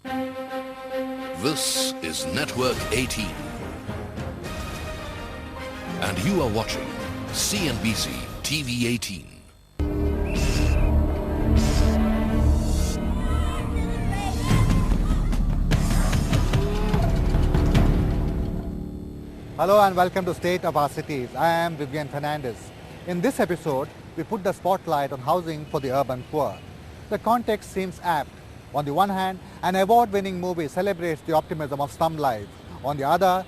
This is Network 18. And you are watching CNBC TV 18. Hello and welcome to State of Our Cities. I am Vivian Fernandez. In this episode, we put the spotlight on housing for the urban poor. The context seems apt. On the one hand, an award-winning movie celebrates the optimism of slum life. On the other,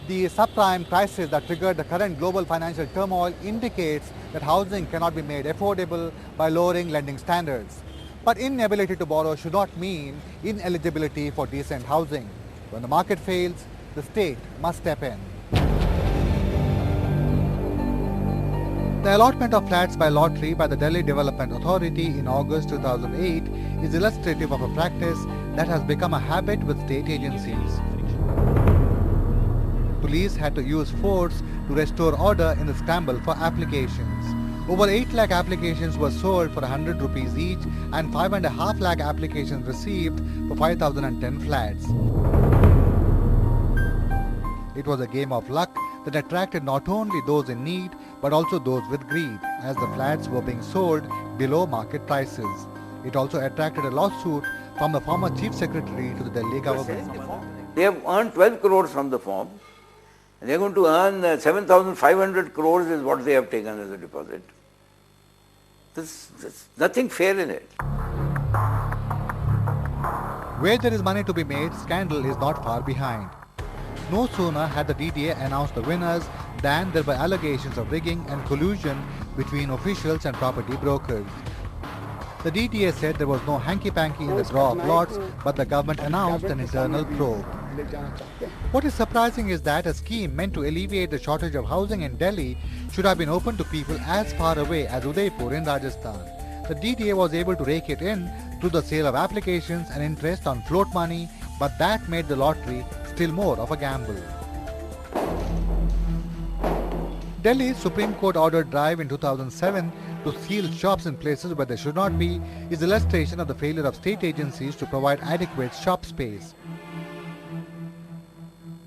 the subprime crisis that triggered the current global financial turmoil indicates that housing cannot be made affordable by lowering lending standards. But inability to borrow should not mean ineligibility for decent housing. When the market fails, the state must step in. The allotment of flats by lottery by the Delhi Development Authority in August 2008 is illustrative of a practice that has become a habit with state agencies. Police had to use force to restore order in the scramble for applications. Over 8 lakh applications were sold for 100 rupees each and 5.5 lakh applications received for 5,010 flats. It was a game of luck that attracted not only those in need but also those with greed, as the flats were being sold below market prices. It also attracted a lawsuit from the former Chief Secretary to the Delhi government. They have earned 12 crores from the form. And they are going to earn 7,500 crores is what they have taken as a deposit. There's nothing fair in it. Where there is money to be made, scandal is not far behind. No sooner had the DDA announced the winners than there were allegations of rigging and collusion between officials and property brokers. The DDA said there was no hanky-panky in the draw of lots, but the government announced an internal probe. What is surprising is that a scheme meant to alleviate the shortage of housing in Delhi should have been open to people as far away as Udaipur in Rajasthan. The DDA was able to rake it in through the sale of applications and interest on float money, but that made the lottery still more of a gamble. Delhi's Supreme Court ordered drive in 2007 to seal shops in places where they should not be is illustration of the failure of state agencies to provide adequate shop space.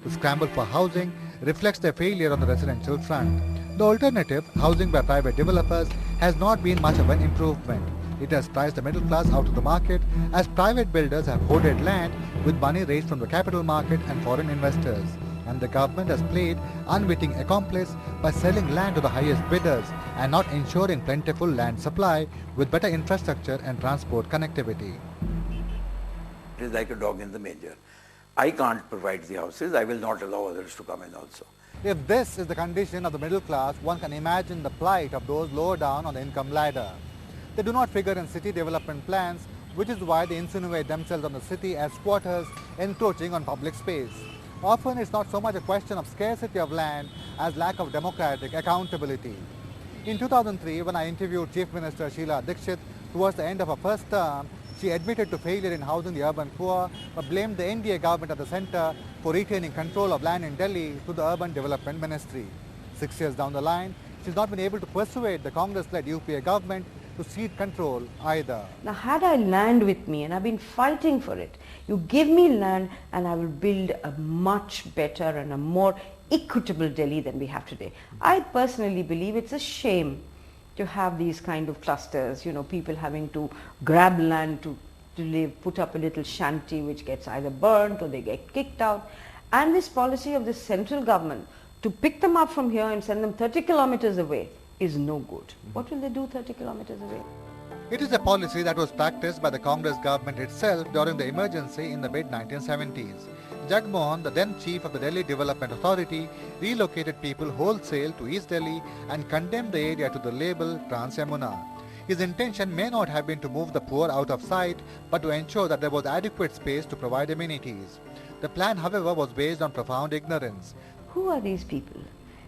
The scramble for housing reflects their failure on the residential front. The alternative, housing by private developers, has not been much of an improvement. It has priced the middle class out of the market as private builders have hoarded land with money raised from the capital market and foreign investors. And the government has played unwitting accomplice by selling land to the highest bidders and not ensuring plentiful land supply with better infrastructure and transport connectivity. It is like a dog in the manger. I can't provide the houses, I will not allow others to come in also. If this is the condition of the middle class, one can imagine the plight of those lower down on the income ladder. They do not figure in city development plans, which is why they insinuate themselves on the city as squatters encroaching on public space. Often it's not so much a question of scarcity of land as lack of democratic accountability. In 2003, when I interviewed Chief Minister Sheila Dikshit towards the end of her first term, she admitted to failure in housing the urban poor, but blamed the NDA government at the centre for retaining control of land in Delhi to the Urban Development Ministry. 6 years down the line, she's not been able to persuade the Congress-led UPA government to cede control either. Now, had I land with me, and I've been fighting for it, you give me land and I will build a much better and a more equitable Delhi than we have today. I personally believe it's a shame to have these kind of clusters, people having to grab land to live, put up a little shanty which gets either burnt or they get kicked out. And this policy of the central government to pick them up from here and send them 30 kilometers away is no good. What will they do 30 kilometers away? It is a policy that was practiced by the Congress government itself during the emergency in the mid-1970s. Jagmohan, the then chief of the Delhi Development Authority, relocated people wholesale to East Delhi and condemned the area to the label Trans-Yamuna. His intention may not have been to move the poor out of sight, but to ensure that there was adequate space to provide amenities. The plan, however, was based on profound ignorance. Who are these people?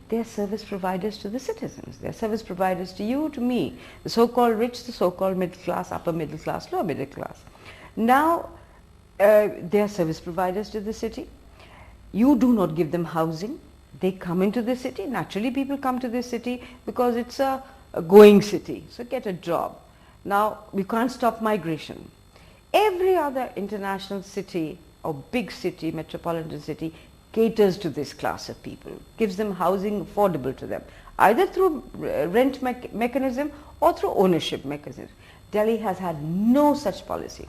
They're service providers to the citizens. They're service providers to you, to me, the so-called rich, the so-called middle class, upper middle class, lower middle class. Now, they are service providers to the city. You do not give them housing. They come into the city. Naturally, people come to this city because it's a going city. So get a job. Now, we can't stop migration. Every other international city or big city, metropolitan city, caters to this class of people, gives them housing affordable to them, either through rent mechanism or through ownership mechanism. Delhi has had no such policy.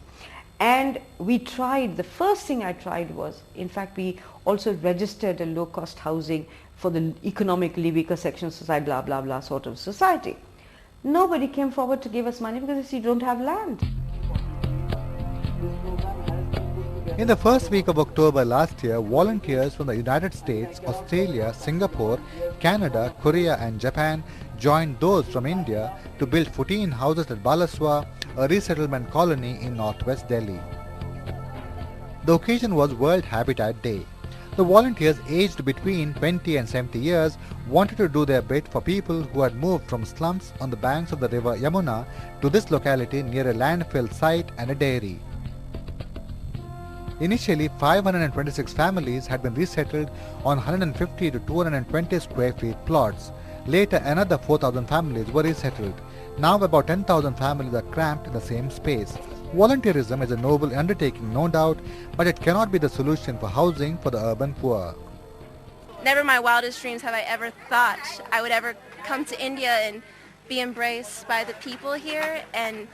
And we tried, the first thing I tried was, in fact, we also registered a low-cost housing for the economically weaker section of society, blah, blah, blah, sort of society. Nobody came forward to give us money because they said, you don't have land. In the first week of October last year, volunteers from the United States, Australia, Singapore, Canada, Korea and Japan joined those from India to build 14 houses at Balaswa, a resettlement colony in northwest Delhi. The occasion was World Habitat Day. The volunteers aged between 20 and 70 years wanted to do their bit for people who had moved from slums on the banks of the river Yamuna to this locality near a landfill site and a dairy. Initially, 526 families had been resettled on 150 to 220 square feet plots. Later, another 4,000 families were resettled. Now about 10,000 families are cramped in the same space. Volunteerism is a noble undertaking, no doubt, but it cannot be the solution for housing for the urban poor. Never in my wildest dreams have I ever thought I would ever come to India and be embraced by the people here and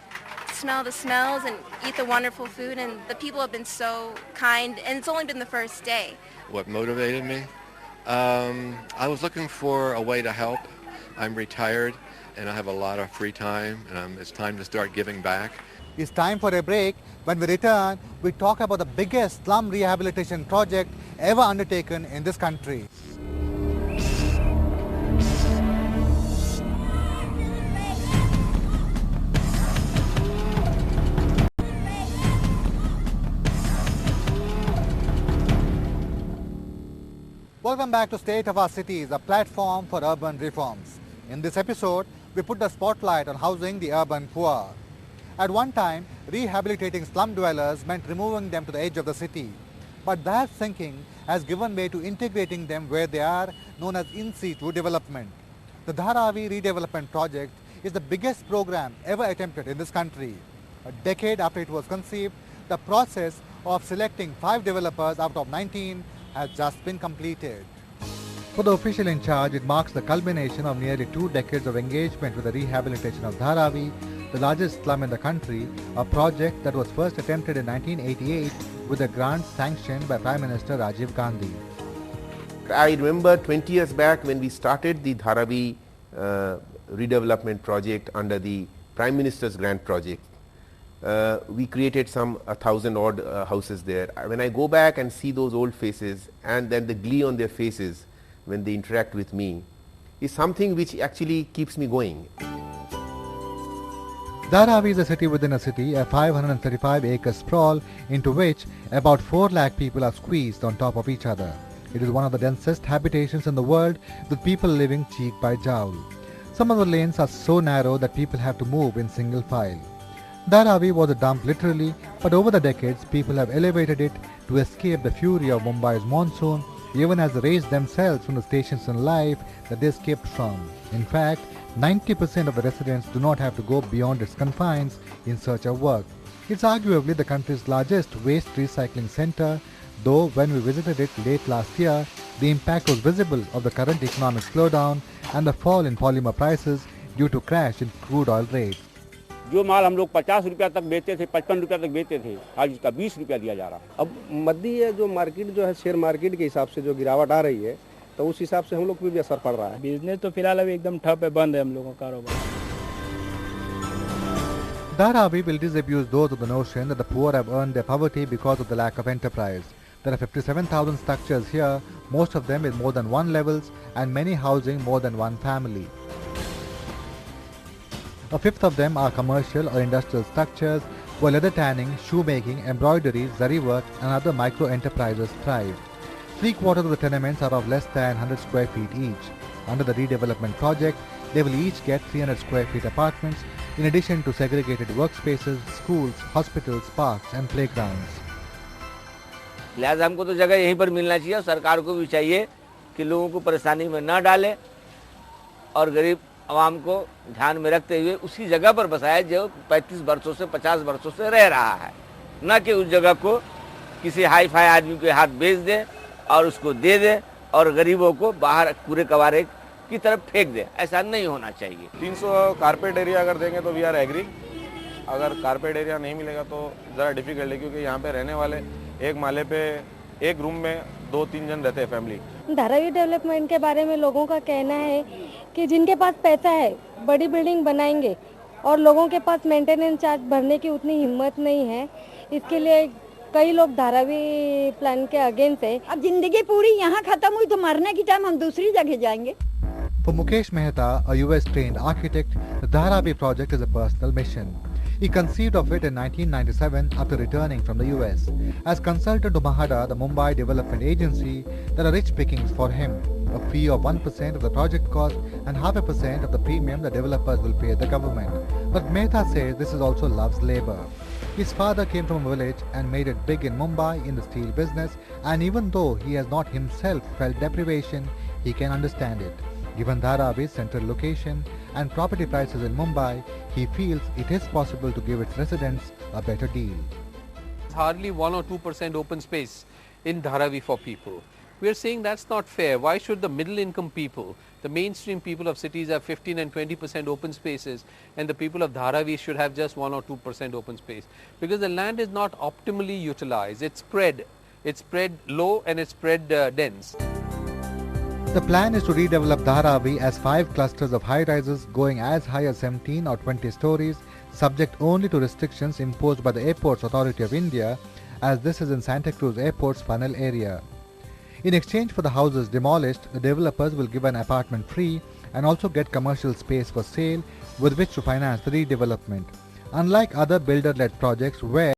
smell the smells and eat the wonderful food, and the people have been so kind, and it's only been the first day. What motivated me? I was looking for a way to help. I'm retired and I have a lot of free time, and it's time to start giving back. It's time for a break. When we return, we talk about the biggest slum rehabilitation project ever undertaken in this country. Welcome back to State of Our Cities, a platform for urban reforms. In this episode, we put the spotlight on housing the urban poor. At one time, rehabilitating slum dwellers meant removing them to the edge of the city. But that thinking has given way to integrating them where they are, known as in situ development. The Dharavi Redevelopment Project is the biggest program ever attempted in this country. A decade after it was conceived, the process of selecting 5 developers out of 19 has just been completed. For the official in charge, it marks the culmination of nearly 2 decades of engagement with the rehabilitation of Dharavi, the largest slum in the country, a project that was first attempted in 1988 with a grant sanctioned by Prime Minister Rajiv Gandhi. I remember 20 years back when we started the Dharavi redevelopment project under the Prime Minister's grant project. We created some 1,000 odd houses there. When I go back and see those old faces and then the glee on their faces when they interact with me is something which actually keeps me going. Dharavi is a city within a city, a 535-acre sprawl into which about 4 lakh people are squeezed on top of each other. It is one of the densest habitations in the world, with people living cheek by jowl. Some of the lanes are so narrow that people have to move in single file. Dharavi was a dump literally, but over the decades people have elevated it to escape the fury of Mumbai's monsoon, even as they raised themselves from the stations in life that they escaped from. In fact, 90% of the residents do not have to go beyond its confines in search of work. It's arguably the country's largest waste recycling center, though when we visited it late last year, the impact was visible of the current economic slowdown and the fall in polymer prices due to crash in crude oil rates. जो माल हम लोग 50 रुपया तक बेचते थे, 55 रुपया तक बेचते थे, आज इसका 20 रुपया दिया जा रहा है। अब मध्य जो मार्केट जो है शेयर मार्केट के हिसाब से जो गिरावट आ रही है, तो उस हिसाब से हम लोग पे भी असर पड़ रहा है। बिजनेस तो फिलहाल अभी एकदम ठप है, बंद है हम लोगों का कारोबार। Dharavi will disabuse those of the notion that the poor have earned their poverty because of the lack of enterprise. There are 57,000 structures here, most of them with more than 1 levels and many housing more than 1 family. A fifth of them are commercial or industrial structures where leather tanning, shoemaking, embroidery, zari work and other micro-enterprises thrive. 3/4 of the tenements are of less than 100 square feet each. Under the redevelopment project, they will each get 300 square feet apartments in addition to segregated workspaces, schools, hospitals, parks and playgrounds. लिहाजा हमको तो जगह यहीं पर मिलना चाहिए और सरकार को भी चाहिए कि लोगों को परेशानी में न डाले और गरीब आवाम को ध्यान में रखते हुए उसी जगह पर बसाया जो 35 वर्षों से 50 वर्षों से रह रहा है। न कि उस जगह को किसी हाई फाई आदमी के हाथ बेच दे और उसको दे दे और गरीबों को बाहर कूड़े कबारे की तरफ फेंक दे। ऐसा नहीं होना चाहिए। 300 कारपेट एरिया अगर देंगे तो वी आर एग्री। अगर कारपेट एरिया नहीं मिलेगा तो ज़रा डिफिकल्ट है, क्योंकि यहाँ पे रहने वाले एक माले पे एक रूम में 2-3 जन रहते हैं फैमिली। धारावी डेवलपमेंट के बारे में लोगों का कहना है कि जिनके पास पैसा है बड़ी बिल्डिंग बनाएंगे और लोगों के पास मेंटेनेंस चार्ज भरने की उतनी हिम्मत नहीं है, इसके लिए कई लोग धारावी प्लान के अगेंस्ट है। अब जिंदगी पूरी यहाँ खत्म हुई तो मरने की टाइम हम दूसरी जगह जाएंगे। For Mukesh Mehta, a US-trained architect, the Dharavi project is a personal mission. He conceived of it in 1997 after returning from the US. As consultant to Mahada, the Mumbai Development Agency, there are rich pickings for him. A fee of 1% of the project cost and 0.5% of the premium the developers will pay the government. But Mehta says this is also love's labor. His father came from a village and made it big in Mumbai in the steel business, and even though he has not himself felt deprivation, he can understand it. Given Dharavi's central location and property prices in Mumbai, he feels it is possible to give its residents a better deal. Hardly 1 or 2% open space in Dharavi for people. We are saying that's not fair. Why should the middle income people, the mainstream people of cities have 15 and 20% open spaces, and the people of Dharavi should have just 1 or 2% open space? Because the land is not optimally utilized. It's spread low and it's spread dense. The plan is to redevelop Dharavi as 5 clusters of high-rises going as high as 17 or 20 stories, subject only to restrictions imposed by the Airports Authority of India, as this is in Santa Cruz Airport's funnel area. In exchange for the houses demolished, the developers will give an apartment free and also get commercial space for sale with which to finance the redevelopment. Unlike other builder-led projects where